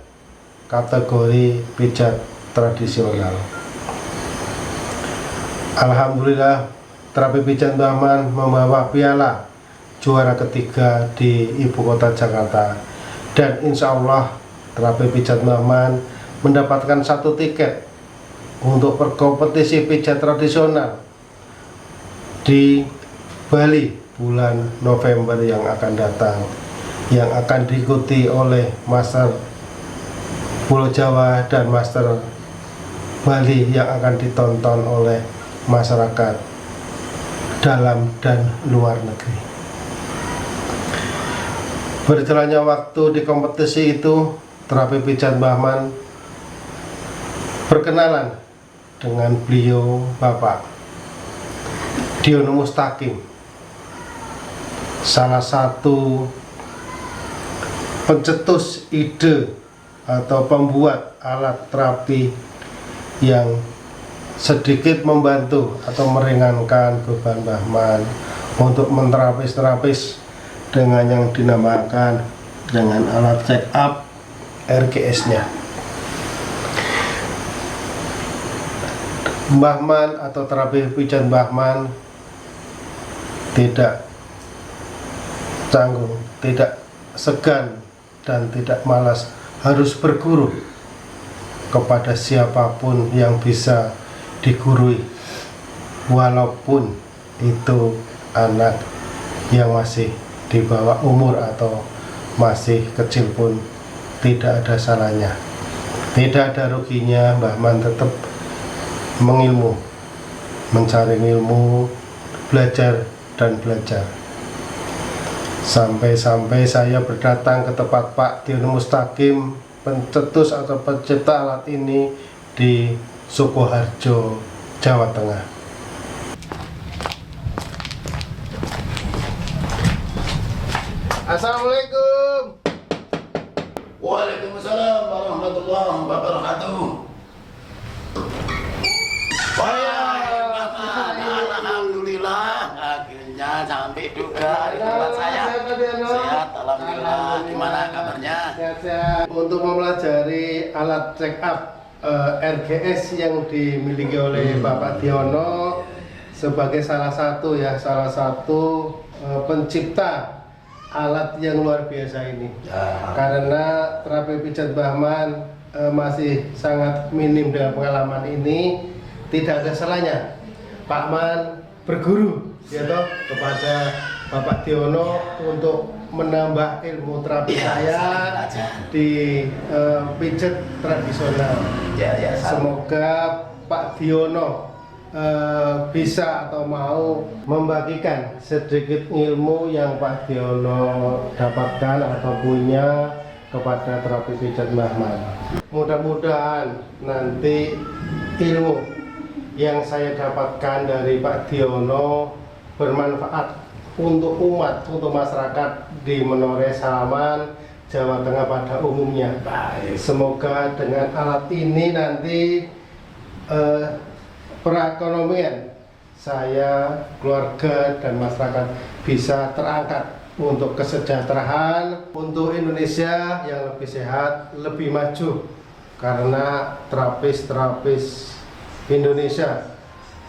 kategori pijat tradisional. Alhamdulillah, terapi pijat Mbah Man membawa piala juara ketiga di ibu kota Jakarta, dan insya Allah terapi pijat Mbah Man mendapatkan 1 tiket untuk berkompetisi pijat tradisional di Bali bulan November yang akan datang, yang akan diikuti oleh Master Pulau Jawa dan Master Bali yang akan ditonton oleh masyarakat dalam dan luar negeri. Berjalannya waktu di kompetisi itu, terapi pijat Mbah Man berkenalan dengan beliau Bapak Diono Mustaqim, salah satu pencetus ide atau pembuat alat terapi yang sedikit membantu atau meringankan beban Mbah Man untuk menterapis dengan yang dinamakan dengan alat check up RGS-nya. Mbah Man atau terapi pijat Mbah Man tidak canggung, tidak segan dan tidak malas harus berguru kepada siapapun yang bisa digurui, walaupun itu anak yang masih di bawah umur atau masih kecil pun tidak ada salahnya, tidak ada ruginya. Mbah Man tetap mengilmu, mencari ilmu, belajar dan belajar, sampai-sampai saya berdatang ke tempat Pak Diono Mustaqim, pencetus atau pencipta alat ini di Sukoharjo, Jawa Tengah. Assalamualaikum. Waalaikumsalam warahmatullahi wabarakatuh. Alhamdulillah, akhirnya sampai juga di tempat saya. Sehat, alhamdulillah. Gimana kabarnya? Sehat-sehat. Untuk mempelajari alat check up RGS yang dimiliki oleh Bapak Diono sebagai salah satu pencipta alat yang luar biasa ini. Karena terapi pijat Mbah Man masih sangat minim dengan pengalaman ini, tidak ada salahnya Pak Man berguru ya toh kepada Bapak Diono untuk menambah ilmu terapi saya di pijat tradisional. Semoga Pak Diono bisa atau mau membagikan sedikit ilmu yang Pak Diono dapatkan atau punya kepada terapi pijat Mbah Man. Mudah-mudahan nanti ilmu yang saya dapatkan dari Pak Diono bermanfaat untuk umat, untuk masyarakat di Menoreh, Salaman, Jawa Tengah pada umumnya. Semoga dengan alat ini nanti perekonomian saya, keluarga, dan masyarakat bisa terangkat untuk kesejahteraan, untuk Indonesia yang lebih sehat, lebih maju. Karena terapis Indonesia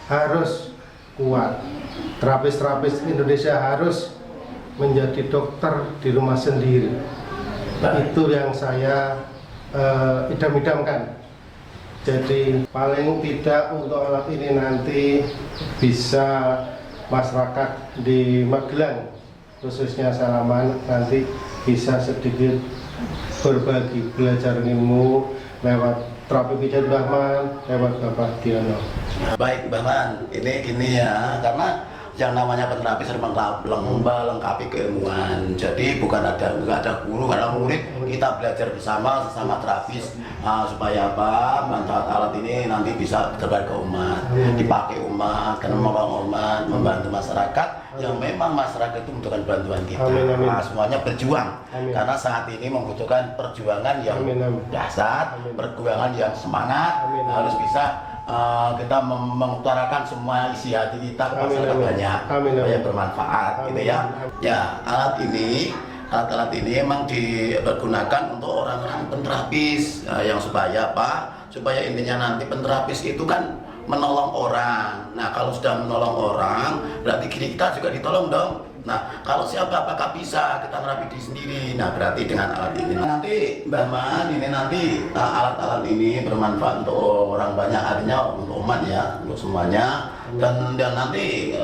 harus kuat. Terapis Indonesia harus menjadi dokter di rumah sendiri. Itu yang saya idam-idamkan. Jadi paling tidak untuk alat ini nanti bisa masyarakat di Magelang, khususnya Salaman, nanti bisa sedikit berbagi belajar ilmu lewat terapi pijat Mbah Man, lewat Bapak Diono. Baik Mbah Man, ini gini ya, karena yang namanya penerapis harus melengkapi keilmuan. Jadi nggak ada guru, karena murid kita belajar bersama sesama terapis supaya apa, manfaat alat ini nanti bisa terbaik ke umat, dipakai umat, karena menolong umat, membantu masyarakat yang memang masyarakat itu membutuhkan bantuan kita. Semuanya berjuang, karena saat ini membutuhkan perjuangan yang dahsyat, perjuangan yang semangat, harus bisa kita mengutarakan semua isi hati kita ke masyarakat banyak, supaya bermanfaat gitu ya. Ya, alat ini emang dipergunakan untuk orang-orang penterapis yang supaya apa? Supaya intinya nanti penterapis itu kan menolong orang. Nah, kalau sudah menolong orang, berarti kita juga ditolong dong. Nah, kalau siapa apakah bisa kita terapi diri sendiri? Nah, berarti dengan alat ini nanti Mbah Man, ini nanti alat-alat ini bermanfaat untuk orang banyak, artinya untuk umat ya, untuk semuanya. Dan nanti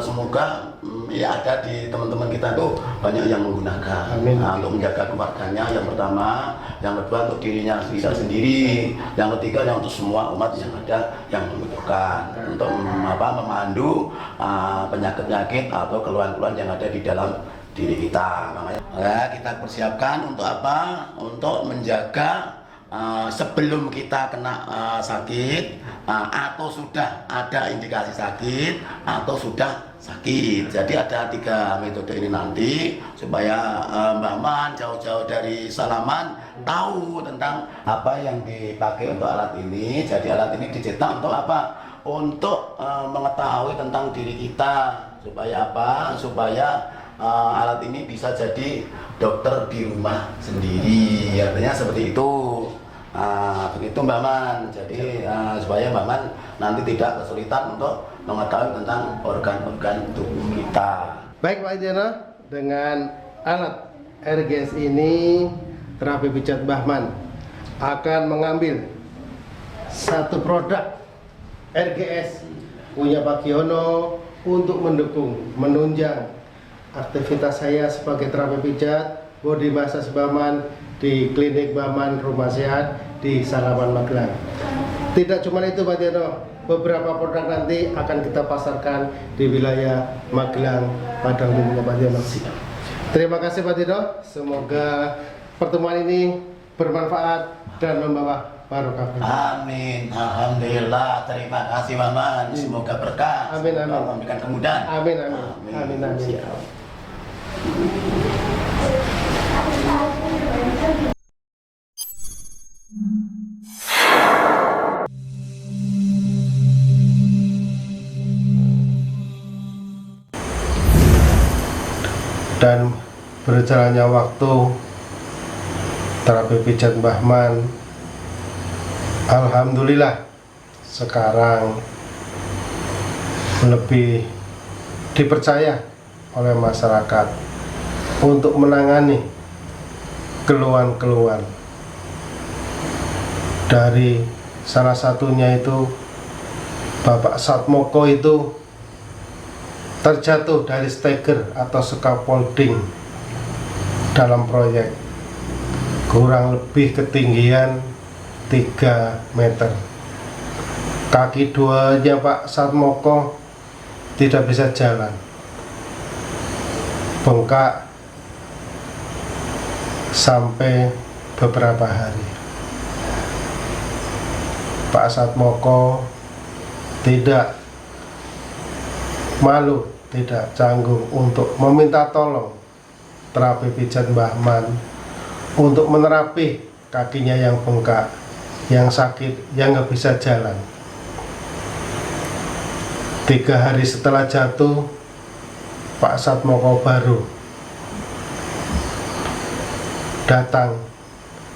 semoga ya ada di teman-teman kita tuh banyak yang menggunakan untuk menjaga keluarganya yang pertama, yang kedua untuk dirinya sendiri, yang ketiga yang untuk semua umat yang ada yang membutuhkan untuk memandu penyakit-penyakit atau keluhan-keluhan yang ada di dalam diri kita. Makanya ya, kita persiapkan untuk apa? Untuk menjaga sebelum kita kena sakit atau sudah ada indikasi sakit atau sudah sakit. Jadi ada 3 metode ini nanti supaya Mbak Man jauh-jauh dari Salaman tahu tentang apa yang dipakai untuk alat ini. Jadi alat ini dicetak untuk apa? Untuk mengetahui tentang diri kita. Supaya apa? Supaya alat ini bisa jadi dokter di rumah sendiri. Artinya seperti itu. Begitu Mbak Man. Jadi supaya Mbak Man nanti tidak kesulitan untuk mengetahui tentang organ-organ tubuh kita. Baik Pak Idiono, dengan alat RGS ini terapi pijat Mbah Man akan mengambil satu produk RGS punya Pak Giono untuk mendukung, menunjang aktivitas saya sebagai terapi pijat body massage Mbah Man di klinik Mbah Man Rumah Sehat di Salaman Magelang. Tidak cuma itu Pak Giono, beberapa produk nanti akan kita pasarkan di wilayah Magelang, Padang Bumbu Pak Giono. Terima kasih Pak Giono, semoga pertemuan ini bermanfaat dan membawa barokah. Amin. Alhamdulillah. Terima kasih Mbak Man. Semoga berkah. Amin, amin. Semoga memberikan kemudahan. Amin, amin. Amin, amin. Siap. Dan berjalannya waktu terapi pijat Mbah Man, alhamdulillah sekarang lebih dipercaya oleh masyarakat untuk menangani keluhan-keluhan. Dari salah satunya itu Bapak Satmoko itu terjatuh dari steger atau scaffolding dalam proyek, kurang lebih ketinggian 3 meter. Kaki duanya Pak Satmoko tidak bisa jalan, bengkak sampai beberapa hari. Pak Satmoko tidak malu, tidak canggung untuk meminta tolong terapi pijat Mbah Man untuk menerapi kakinya yang bengkak, yang sakit, yang nggak bisa jalan. 3 hari setelah jatuh, Pak Satmoko baru datang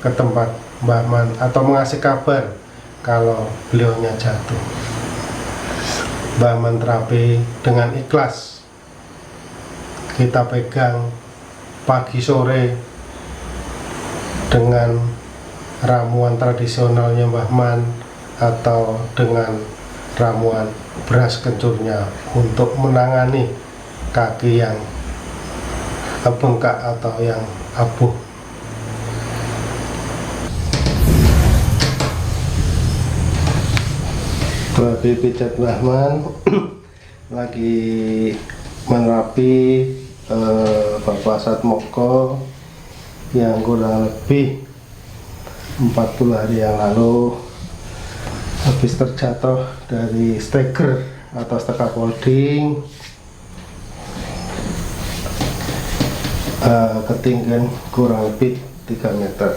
ke tempat Mbah Man atau mengasih kabar kalau beliaunya jatuh. Mbah Man terapi dengan ikhlas, kita pegang pagi sore dengan ramuan tradisionalnya Mbah Man atau dengan ramuan beras kencurnya untuk menangani kaki yang bengkak atau yang abuh. Terapi pijat Mbah Man lagi menerapi Bapak Satmoko yang kurang lebih 40 hari yang lalu habis terjatuh dari steger atau scaffolding, ketinggian kurang lebih 3 meter.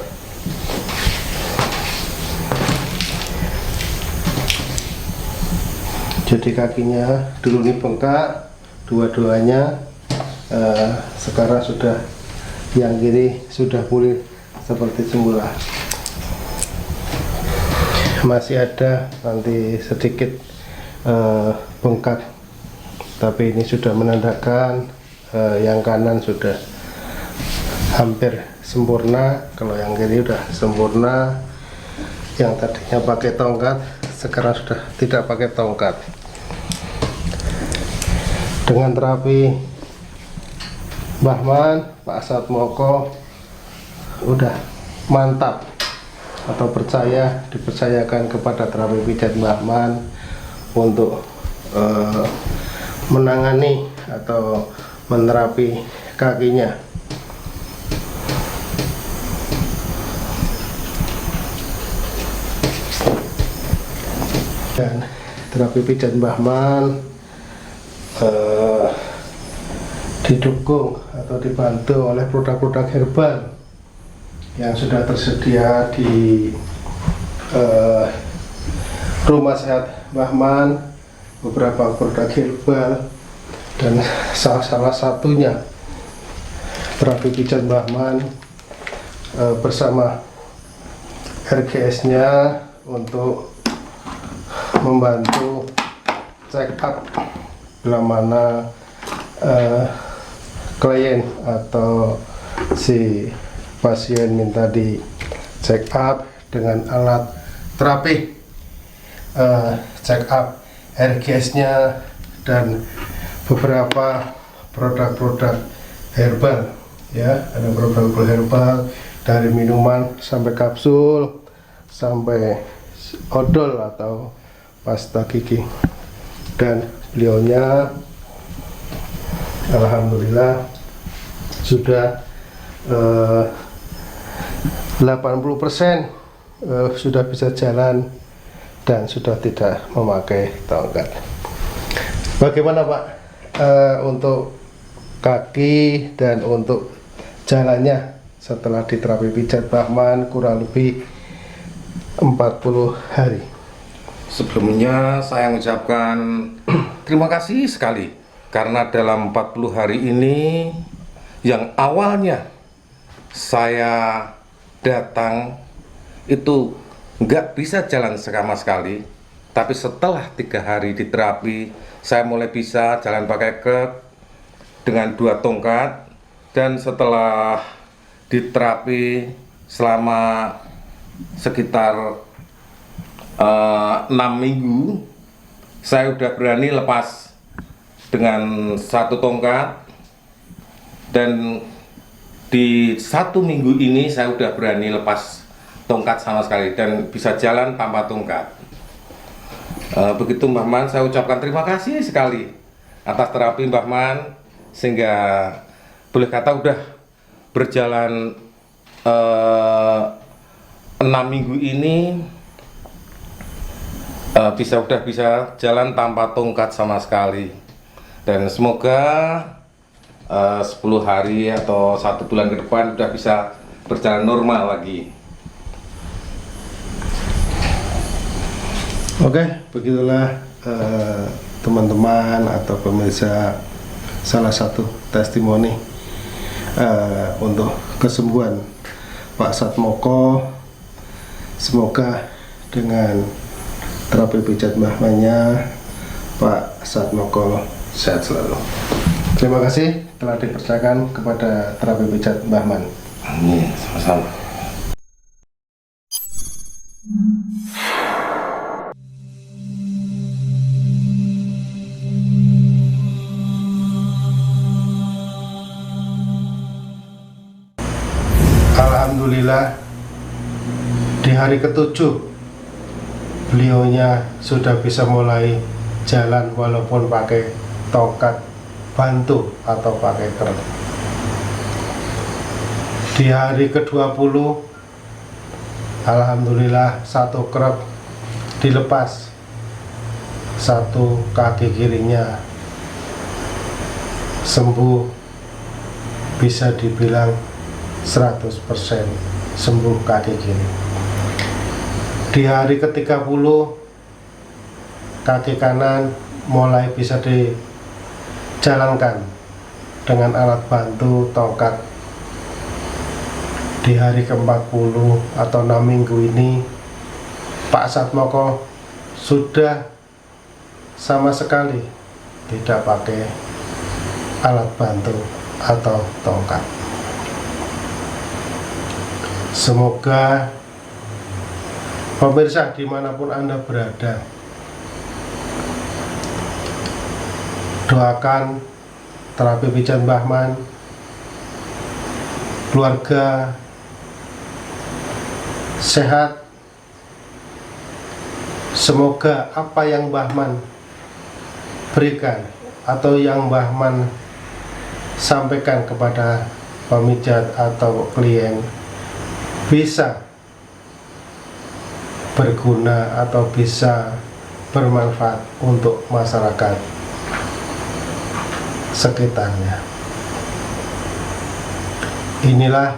Jadi kakinya dulu ini bengkak dua-duanya, sekarang sudah yang kiri sudah pulih seperti semula. Masih ada nanti sedikit bengkak, tapi ini sudah menandakan yang kanan sudah hampir sempurna. Kalau yang kiri sudah sempurna, yang tadinya pakai tongkat sekarang sudah tidak pakai tongkat. Dengan terapi Mbah Man, Pak Satmoko udah mantap atau dipercayakan kepada terapi pijat Mbah Man untuk menangani atau menerapi kakinya. Dan terapi pijat Mbah Man didukung atau dibantu oleh produk-produk herbal yang sudah tersedia di Rumah Sehat Mbah Man, beberapa produk herbal, dan salah satunya terapi pijat Mbah Man bersama RGS-nya untuk membantu check up bila mana klien atau si pasien minta di check up dengan alat terapi check up RGS-nya dan beberapa produk-produk herbal, ya, ada produk herbal dari minuman sampai kapsul sampai odol atau pasta gigi. Dan beliaunya alhamdulillah sudah 80% sudah bisa jalan dan sudah tidak memakai tongkat. Bagaimana Pak untuk kaki dan untuk jalannya setelah diterapi pijat Mbah Man kurang lebih 40 hari? Sebelumnya saya mengucapkan terima kasih sekali karena dalam 40 hari ini yang awalnya saya datang itu nggak bisa jalan sama sekali, tapi setelah 3 hari di terapi saya mulai bisa jalan pakai krek dengan 2 tongkat, dan setelah diterapi selama sekitar 6 minggu saya udah berani lepas dengan 1 tongkat, dan di 1 minggu ini saya udah berani lepas tongkat sama sekali dan bisa jalan tanpa tongkat. Begitu Mbah Man, saya ucapkan terima kasih sekali atas terapi Mbah Man, sehingga boleh kata udah berjalan 6 minggu ini udah bisa jalan tanpa tongkat sama sekali. Dan semoga 10 hari atau 1 bulan ke depan udah bisa berjalan normal lagi. Oke, begitulah teman-teman atau pemirsa salah satu testimoni untuk kesembuhan Pak Satmoko. Semoga dengan terapi pijat Mbah Man-nya Pak Satmoko sehat selalu. Terima kasih telah dipercayakan kepada terapi pijat Mbah Man. Amin, sama-sama. Alhamdulillah di hari ke-7 beliaunya sudah bisa mulai jalan walaupun pakai tongkat bantu atau pakai krek. Di hari ke-20 alhamdulillah 1 krek dilepas, 1 kaki kirinya sembuh, bisa dibilang 100% sembuh kaki kiri. Di hari ke-30 kaki kanan mulai bisa dijalankan dengan alat bantu tongkat. Di hari ke-40 atau 6 minggu ini Pak Satmoko sudah sama sekali tidak pakai alat bantu atau tongkat. Semoga pemirsa dimanapun Anda berada, doakan terapi pijat Mbah Man, keluarga sehat. Semoga apa yang Mbah Man berikan atau yang Mbah Man sampaikan kepada pemijat atau klien bisa berguna atau bisa bermanfaat untuk masyarakat sekitarnya. Inilah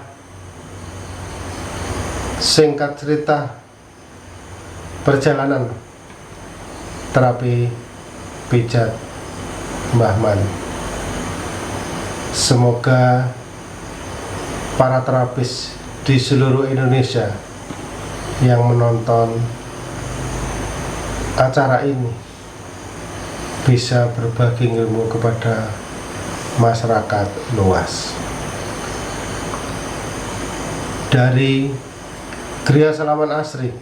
singkat cerita perjalanan terapi pijat Mbah Man. Semoga para terapis di seluruh Indonesia yang menonton acara ini bisa berbagi ilmu kepada masyarakat luas. Dari Gria Salaman Asri,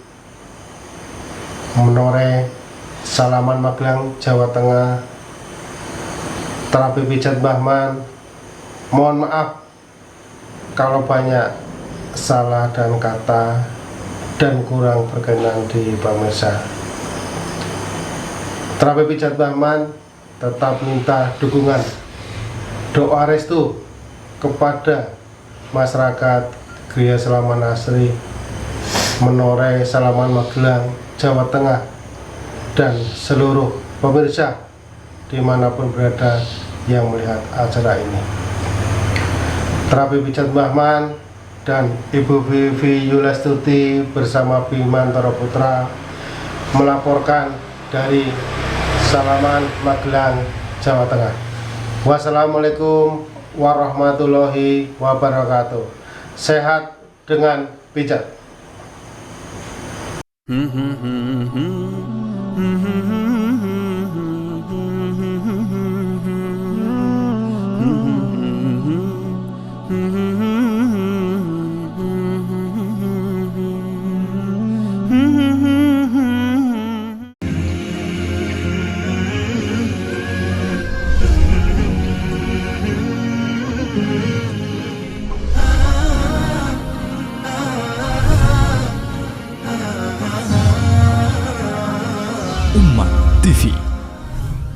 Menoreh, Salaman Magelang, Jawa Tengah, terapi pijat Mbah Man. Mohon maaf kalau banyak salah dan kata dan kurang berkenan di pemirsa. Terapi pijat Mbah Man tetap minta dukungan, doa restu kepada masyarakat Gria Salaman Asri, Menoreh, Salaman Magelang, Jawa Tengah, dan seluruh pemirsa dimanapun berada yang melihat acara ini. Terapi pijat Mbah Man dan Ibu Vivi Yulestuti bersama Bimantoro Putra melaporkan dari Salaman Magelang, Jawa Tengah. Wassalamualaikum warahmatullahi wabarakatuh. Sehat dengan pijat. Umat TV,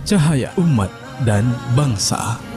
cahaya umat dan bangsa.